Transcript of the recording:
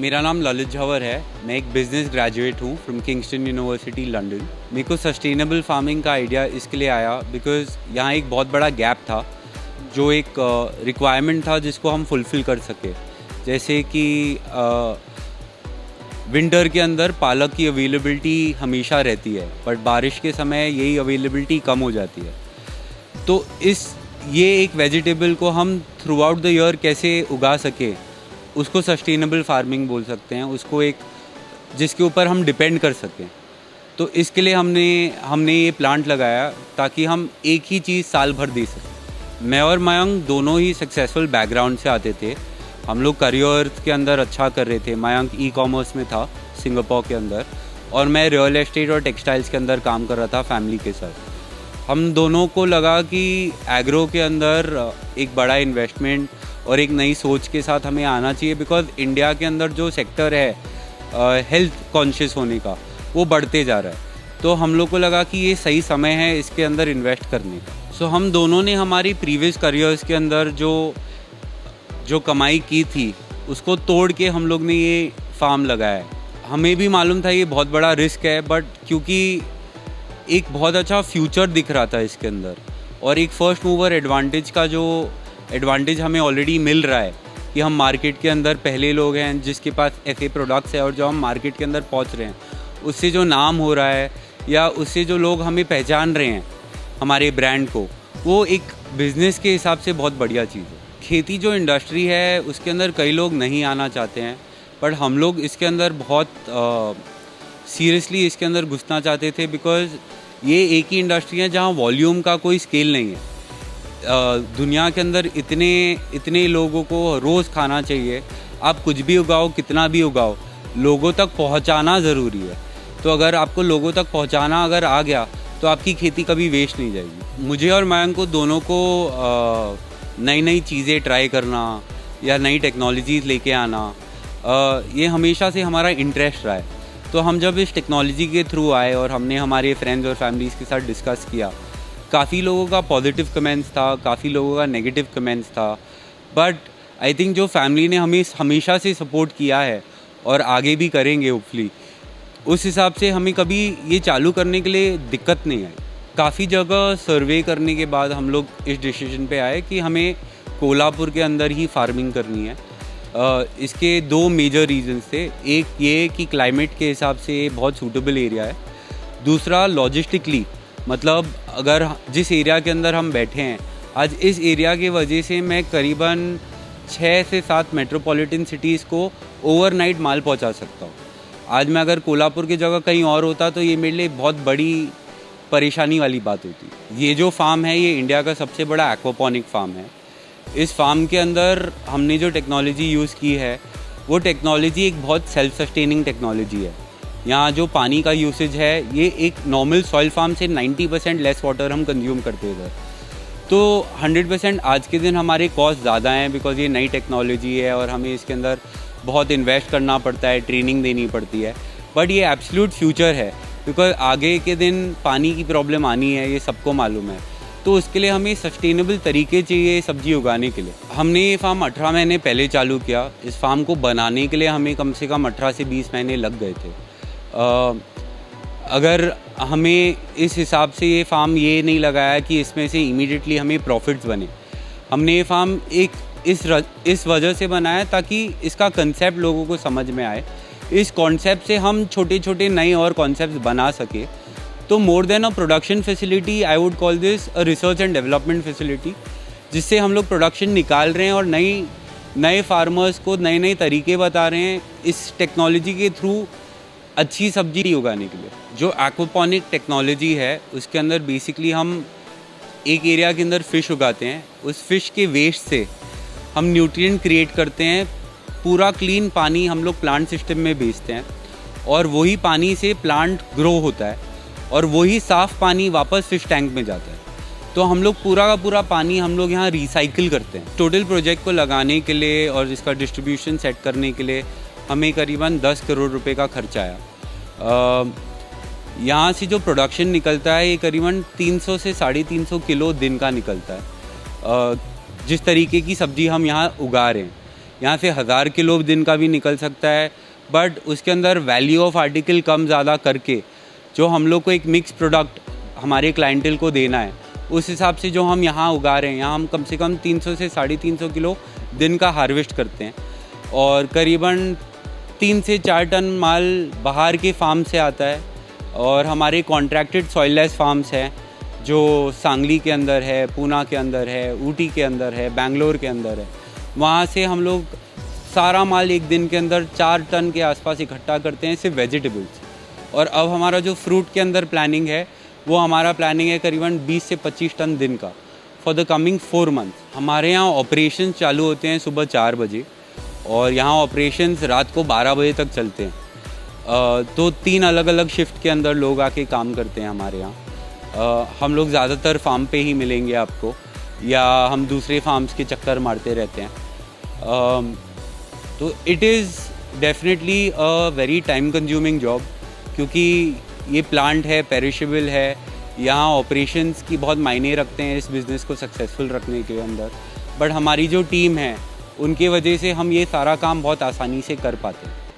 मेरा नाम ललित झंवर है। मैं एक बिज़नेस ग्रेजुएट हूँ फ्रॉम किंगस्टन यूनिवर्सिटी लंदन। मेरे को सस्टेनेबल फार्मिंग का आइडिया इसके लिए आया बिकॉज़ यहाँ एक बहुत बड़ा गैप था, जो एक रिक्वायरमेंट था जिसको हम फुलफ़िल कर सके। जैसे कि विंटर के अंदर पालक की अवेलेबिलिटी हमेशा रहती है, बट बारिश के समय यही अवेलेबिलिटी कम हो जाती है। तो ये एक वेजिटेबल को हम थ्रू आउट द ईयर कैसे उगा सके, उसको सस्टेनेबल फार्मिंग बोल सकते हैं, उसको एक जिसके ऊपर हम डिपेंड कर सकें। तो इसके लिए हमने ये प्लांट लगाया ताकि हम एक ही चीज़ साल भर दे सकें। मैं और मयंक दोनों ही सक्सेसफुल बैकग्राउंड से आते थे। हम लोग करियर के अंदर अच्छा कर रहे थे। मयंक ई-कॉमर्स में था सिंगापुर के अंदर, और मैं रियल एस्टेट और टेक्सटाइल्स के अंदर काम कर रहा था फैमिली के साथ। हम दोनों को लगा कि एग्रो के अंदर एक बड़ा इन्वेस्टमेंट और एक नई सोच के साथ हमें आना चाहिए, बिकॉज इंडिया के अंदर जो सेक्टर है हेल्थ कॉन्शियस होने का, वो बढ़ते जा रहा है। तो हम लोग को लगा कि ये सही समय है इसके अंदर इन्वेस्ट करने का। सो हम दोनों ने हमारी प्रीवियस करियर्स के अंदर जो कमाई की थी उसको तोड़ के हम लोग ने ये फार्म लगाया है। हमें भी मालूम था ये बहुत बड़ा रिस्क है, बट क्योंकि एक बहुत अच्छा फ्यूचर दिख रहा था इसके अंदर, और एक फर्स्ट मूवर एडवांटेज का जो एडवांटेज हमें ऑलरेडी मिल रहा है कि हम मार्केट के अंदर पहले लोग हैं जिसके पास ऐसे प्रोडक्ट्स है, और जो हम मार्केट के अंदर पहुंच रहे हैं उससे जो नाम हो रहा है या उससे जो लोग हमें पहचान रहे हैं हमारे ब्रांड को, वो एक बिज़नेस के हिसाब से बहुत बढ़िया चीज़ है। खेती जो इंडस्ट्री है उसके अंदर कई लोग नहीं आना चाहते हैं, बट हम लोग इसके अंदर बहुत सीरियसली इसके अंदर घुसना चाहते थे, बिकॉज़ ये एक ही इंडस्ट्री है जहाँ वॉल्यूम का कोई स्केल नहीं है। दुनिया के अंदर इतने लोगों को रोज़ खाना चाहिए। आप कुछ भी उगाओ, कितना भी उगाओ, लोगों तक पहुंचाना ज़रूरी है। तो अगर आपको लोगों तक पहुंचाना अगर आ गया तो आपकी खेती कभी वेस्ट नहीं जाएगी। मुझे और मयंक को दोनों को नई नई चीज़ें ट्राई करना या नई टेक्नोलॉजीज़ लेके आना, ये हमेशा से हमारा इंटरेस्ट रहा है। तो हम जब इस टेक्नोलॉजी के थ्रू आए और हमने हमारे फ्रेंड्स और फैमिलीज़ के साथ डिस्कस किया, काफ़ी लोगों का पॉजिटिव कमेंट्स था, काफ़ी लोगों का नेगेटिव कमेंट्स था, बट आई थिंक जो फैमिली ने हमें हमेशा से सपोर्ट किया है और आगे भी करेंगे होपफुली, उस हिसाब से हमें कभी ये चालू करने के लिए दिक्कत नहीं आई। काफ़ी जगह सर्वे करने के बाद हम लोग इस डिसीजन पे आए कि हमें कोल्हापुर के अंदर ही फार्मिंग करनी है। इसके दो मेजर रीजंस थे। एक ये कि क्लाइमेट के हिसाब से बहुत सूटेबल एरिया है, दूसरा लॉजिस्टिकली, मतलब अगर जिस एरिया के अंदर हम बैठे हैं आज, इस एरिया की वजह से मैं करीबन 6 से 7 मेट्रोपॉलिटन सिटीज़ को ओवरनाइट माल पहुंचा सकता हूं। आज मैं अगर कोल्हापुर की जगह कहीं और होता तो ये मेरे लिए बहुत बड़ी परेशानी वाली बात होती। ये जो फार्म है ये इंडिया का सबसे बड़ा एक्वापॉनिक फार्म है। इस फार्म के अंदर हमने जो टेक्नोलॉजी यूज़ की है वो टेक्नोलॉजी एक बहुत सेल्फ सस्टेनिंग टेक्नोलॉजी है। यहाँ जो पानी का यूसेज है ये एक नॉर्मल सॉइल फार्म से 90% लेस वाटर हम कंज्यूम करते थे। तो 100% आज के दिन हमारे कॉस्ट ज़्यादा हैं बिकॉज ये नई टेक्नोलॉजी है और हमें इसके अंदर बहुत इन्वेस्ट करना पड़ता है, ट्रेनिंग देनी पड़ती है, बट ये एब्सोल्यूट फ्यूचर है बिकॉज आगे के दिन पानी की प्रॉब्लम आनी है, ये सबको मालूम है। तो उसके लिए हमें सस्टेनेबल तरीके चाहिए सब्जी उगाने के लिए। हमने ये फार्म 18 महीने पहले चालू किया। इस फार्म को बनाने के लिए हमें कम से कम 18 से 20 महीने लग गए थे। अगर हमें इस हिसाब से ये फार्म ये नहीं लगाया कि इसमें से इमीडिएटली हमें प्रॉफिट्स बने। हमने ये फार्म एक इस वजह से बनाया ताकि इसका कंसेप्ट लोगों को समझ में आए। इस कॉन्सेप्ट से हम छोटे छोटे नए और कॉन्सेप्ट्स बना सके। तो more than a production facility, I would call this a research and development facility, जिससे हम लोग प्रोडक्शन निकाल रहे हैं और नए फार्मर्स को नए नए तरीके बता रहे हैं इस टेक्नोलॉजी के थ्रू अच्छी सब्जी उगाने के लिए। जो एक्वापॉनिक टेक्नोलॉजी है उसके अंदर बेसिकली हम एक एरिया के अंदर फ़िश उगाते हैं, उस फिश के वेस्ट से हम न्यूट्रिएंट क्रिएट करते हैं। पूरा क्लीन पानी हम लोग प्लांट सिस्टम में भेजते हैं और वही पानी से प्लांट ग्रो होता है और वही साफ़ पानी वापस फिश टैंक में जाता है। तो हम लोग पूरा का पूरा पानी हम लोग यहाँ रिसाइकिल करते हैं। टोटल प्रोजेक्ट को लगाने के लिए और इसका डिस्ट्रीब्यूशन सेट करने के लिए हमें करीबन 10 करोड़ रुपए का खर्चा आया। यहाँ से जो प्रोडक्शन निकलता है ये करीबन 300 से 350 किलो दिन का निकलता है। जिस तरीके की सब्ज़ी हम यहाँ उगा रहे हैं यहाँ से 1000 किलो दिन का भी निकल सकता है, बट उसके अंदर वैल्यू ऑफ आर्टिकल कम ज़्यादा करके जो हम लोग को एक मिक्स प्रोडक्ट हमारे क्लाइंटल को देना है, उस हिसाब से जो हम यहाँ उगा रहे हैं, यहाँ हम कम से कम 300 से 350 किलो दिन का हार्वेस्ट करते हैं और करीबन 3 से 4 टन माल बाहर के फार्म से आता है। और हमारे कॉन्ट्रैक्टेड सॉइललेस फार्म्स हैं जो सांगली के अंदर है, पूना के अंदर है, ऊटी के अंदर है, बेंगलोर के अंदर है। वहाँ से हम लोग सारा माल एक दिन के अंदर 4 टन के आसपास इकट्ठा करते हैं, सिर्फ वेजिटेबल्स। और अब हमारा जो फ्रूट के अंदर प्लानिंग है, वो हमारा प्लानिंग है करीबन 20 से 25 टन दिन का फॉर द कमिंग 4 मंथ्स। हमारे यहाँ ऑपरेशन चालू होते हैं सुबह 4 बजे और यहाँ ऑपरेशंस रात को 12 बजे तक चलते हैं। तो 3 अलग अलग शिफ्ट के अंदर लोग आके काम करते हैं हमारे यहाँ। हम लोग ज़्यादातर फार्म पे ही मिलेंगे आपको, या हम दूसरे फार्म्स के चक्कर मारते रहते हैं। तो it is definitely a very time consuming job, क्योंकि ये प्लांट है, पेरिशेबल है, यहाँ ऑपरेशंस की बहुत मायने रखते हैं इस बिज़नेस को सक्सेसफुल रखने के अंदर। बट हमारी जो टीम है, उनके वजह से हम ये सारा काम बहुत आसानी से कर पाते हैं।